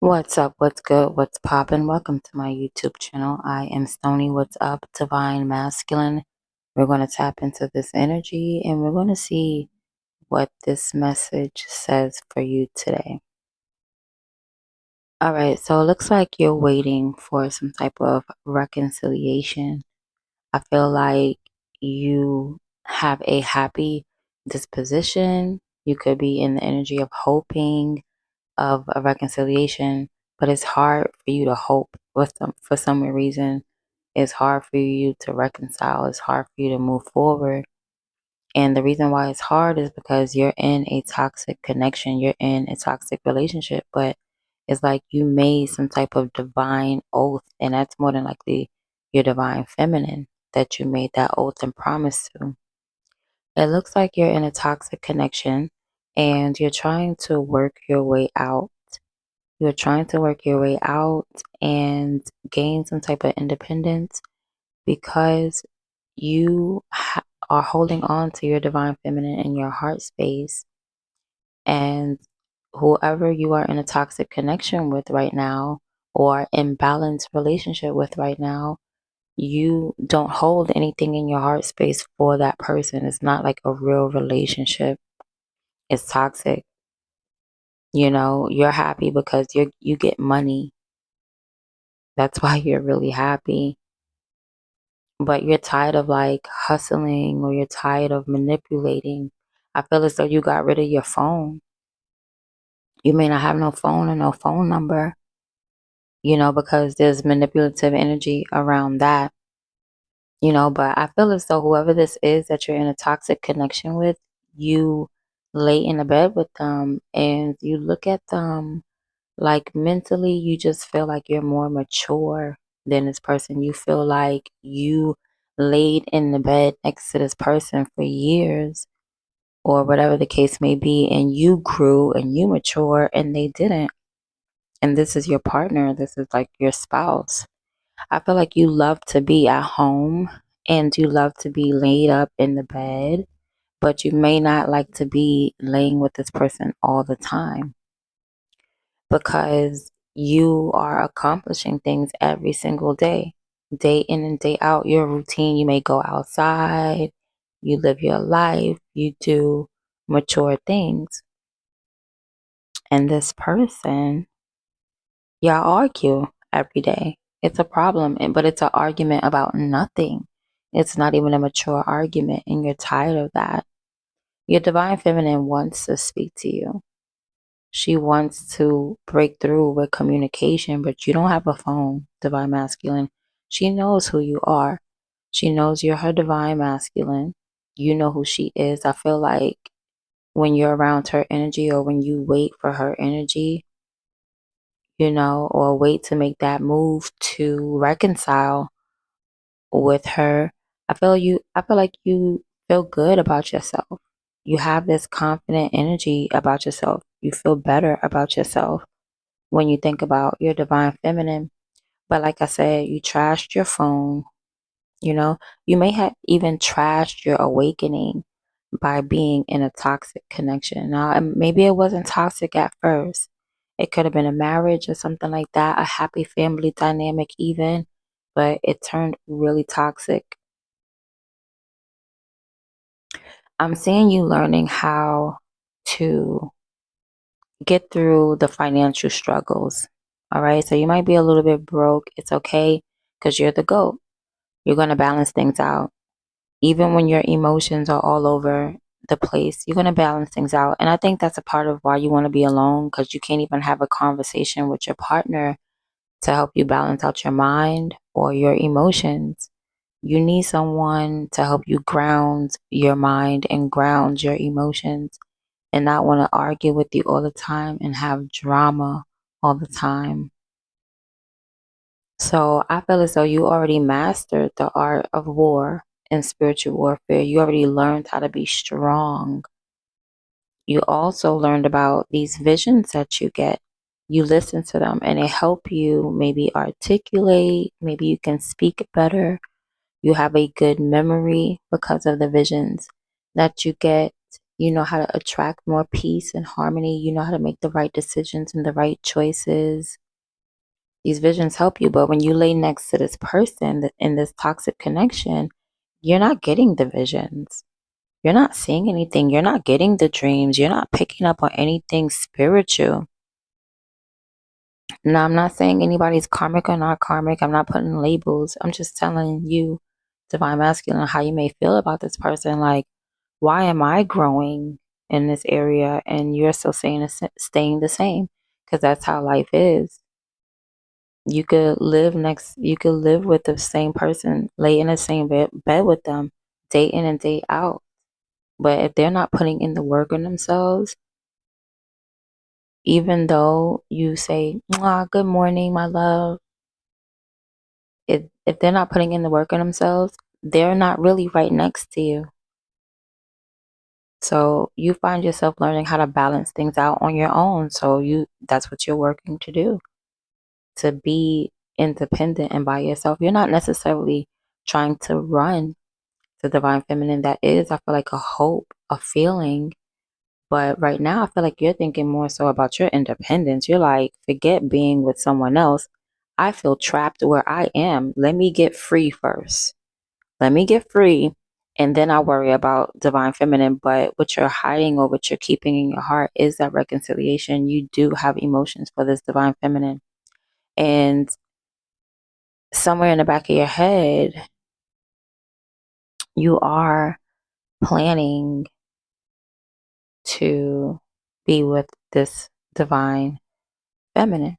What's up? What's good? What's poppin'? Welcome to my YouTube channel. I am Stony. What's up, Divine Masculine? We're going to tap into this energy and we're going to see what this message says for you today. All right, so it looks like you're waiting for some type of reconciliation. I feel like you have a happy disposition. You could be in the energy of hoping of a reconciliation, but it's hard for you to hope for some reason. It's hard for you to reconcile. It's hard for you to move forward. And the reason why it's hard is because you're in a toxic connection. You're in a toxic relationship, but it's like you made some type of divine oath, and that's more than likely your divine feminine that you made that oath and promise to. It looks like you're in a toxic connection and you're trying to work your way out. You're trying to work your way out and gain some type of independence because you are holding on to your divine feminine in your heart space. And whoever you are in a toxic connection with right now or imbalanced relationship with right now, you don't hold anything in your heart space for that person. It's not like a real relationship. It's toxic. You know, you're happy because you get money. That's why you're really happy. But you're tired of like hustling or you're tired of manipulating. I feel as though you got rid of your phone. You may not have no phone or no phone number, because there's manipulative energy around that, but I feel as though whoever this is that you're in a toxic connection with, you lay in a bed with them and you look at them like mentally, you just feel like you're more mature than this person. You feel like you laid in the bed next to this person for years or whatever the case may be, and you grew and you mature and they didn't. And this is your partner, this is like your spouse. I feel like you love to be at home and you love to be laid up in the bed, but you may not like to be laying with this person all the time because you are accomplishing things every single day in and day out. Your routine, you may go outside, you live your life, you do mature things. And this person, y'all argue every day. It's a problem, but it's an argument about nothing. It's not even a mature argument, and you're tired of that. Your divine feminine wants to speak to you. She wants to break through with communication, but you don't have a phone, divine masculine. She knows who you are. She knows you're her divine masculine. You know who she is. I feel like when you're around her energy or when you wait for her energy, or wait to make that move to reconcile with her, I feel like you feel good about yourself. You have this confident energy about yourself. You feel better about yourself when you think about your divine feminine. But like I said, you trashed your phone, you may have even trashed your awakening by being in a toxic connection. Now, maybe it wasn't toxic at first. It could have been a marriage or something like that, a happy family dynamic even, but it turned really toxic. I'm seeing you learning how to get through the financial struggles. All right. So you might be a little bit broke. It's okay because you're the GOAT. You're going to balance things out. Even when your emotions are all over the place, you're going to balance things out. And I think that's a part of why you want to be alone, because you can't even have a conversation with your partner to help you balance out your mind or your emotions. You need someone to help you ground your mind and ground your emotions and not want to argue with you all the time and have drama all the time. So I feel as though you already mastered the art of war and spiritual warfare. You already learned how to be strong. You also learned about these visions that you get. You listen to them and it help you maybe articulate, maybe you can speak better. You have a good memory because of the visions that you get. You know how to attract more peace and harmony. You know how to make the right decisions and the right choices. These visions help you, but when you lay next to this person in this toxic connection, you're not getting the visions. You're not seeing anything. You're not getting the dreams. You're not picking up on anything spiritual. Now, I'm not saying anybody's karmic or not karmic. I'm not putting labels. I'm just telling you, divine masculine, how you may feel about this person. Like, why am I growing in this area and you're still staying the same? Because that's how life is. You could live with the same person, lay in the same bed with them, day in and day out. But if they're not putting in the work on themselves, even though you say, "Mwah, good morning, my love," if they're not putting in the work on themselves, they're not really right next to you. So you find yourself learning how to balance things out on your own. So that's what you're working to do, to be independent and by yourself. You're not necessarily trying to run the divine feminine. That is, I feel like, a hope, a feeling. But right now, I feel like you're thinking more so about your independence. You're like, forget being with someone else. I feel trapped where I am. Let me get free first. Let me get free. And then I worry about divine feminine. But what you're hiding or what you're keeping in your heart is that reconciliation. You do have emotions for this divine feminine. And somewhere in the back of your head, you are planning to be with this divine feminine.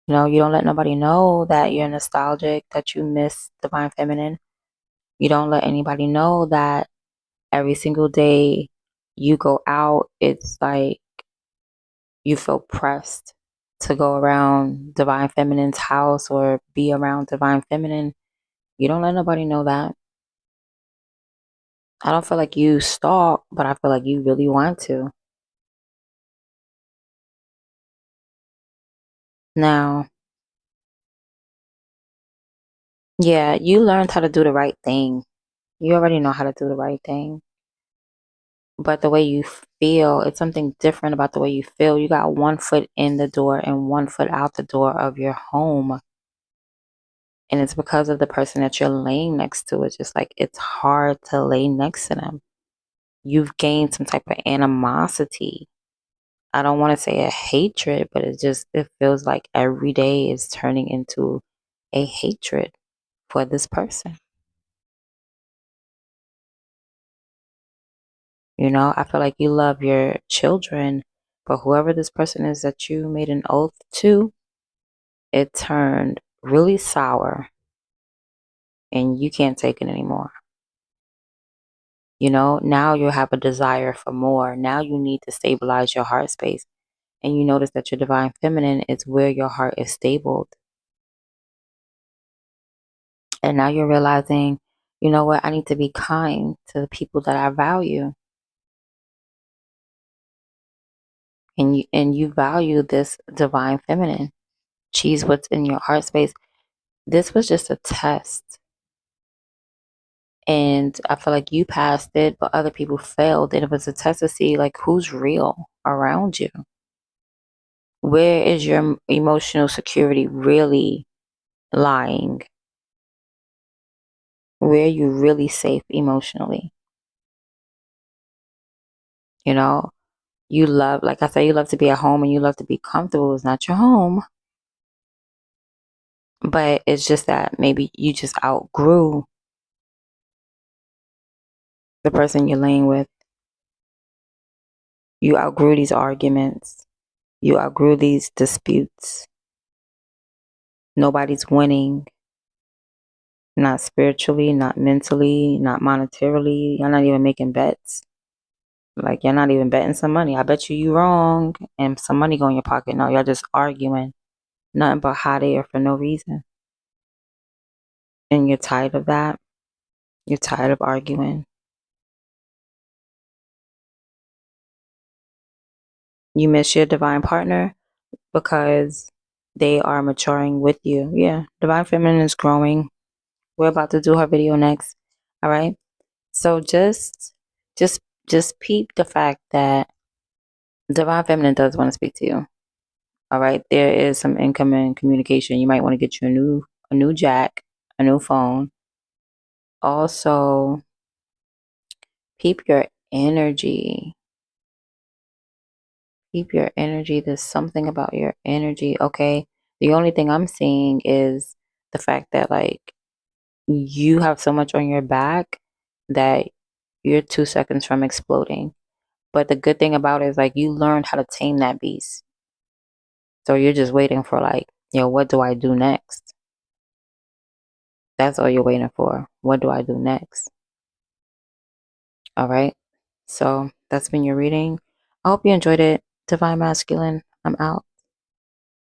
You know, you don't let nobody know that you're nostalgic, that you miss divine feminine. You don't let anybody know that every single day you go out, it's like you feel pressed to go around divine feminine's house or be around divine feminine. You don't let nobody know that. I don't feel like you stalk, but I feel like you really want to. Now, yeah, you learned how to do the right thing. You already know how to do the right thing. But the way you feel, it's something different about the way you feel. You got one foot in the door and one foot out the door of your home. And it's because of the person that you're laying next to. It's just like it's hard to lay next to them. You've gained some type of animosity. I don't want to say a hatred, but it feels like every day is turning into a hatred for this person. You know, I feel like you love your children, but whoever this person is that you made an oath to, it turned really sour and you can't take it anymore. You know, now you have a desire for more. Now you need to stabilize your heart space. And you notice that your divine feminine is where your heart is stabled. And now you're realizing, you know what, I need to be kind to the people that I value. And you value this divine feminine. She's what's in your heart space. This was just a test. And I feel like you passed it, but other people failed. And it was a test to see like who's real around you. Where is your emotional security really lying? Where are you really safe emotionally? You know, you love, like I said, you love to be at home and you love to be comfortable. It's not your home, but it's just that maybe you just outgrew the person you're laying with. You outgrew these arguments. You outgrew these disputes. Nobody's winning. Not spiritually, not mentally, not monetarily. You're not even making bets. Like you're not even betting some money. I bet you wrong and some money go in your pocket. No, y'all just arguing. Nothing but hot air for no reason. And you're tired of that. You're tired of arguing. You miss your divine partner because they are maturing with you. Yeah, divine feminine is growing. We're about to do her video next. All right. So just just peep the fact that Divine Feminine does want to speak to you. All right. There is some incoming communication. You might want to get you a new jack, a new phone. Also, peep your energy. Keep your energy. There's something about your energy. Okay. The only thing I'm seeing is the fact that like you have so much on your back that you're 2 seconds from exploding. But the good thing about it is like you learned how to tame that beast. So you're just waiting for like, what do I do next? That's all you're waiting for. What do I do next? All right. So that's been your reading. I hope you enjoyed it. Divine Masculine, I'm out.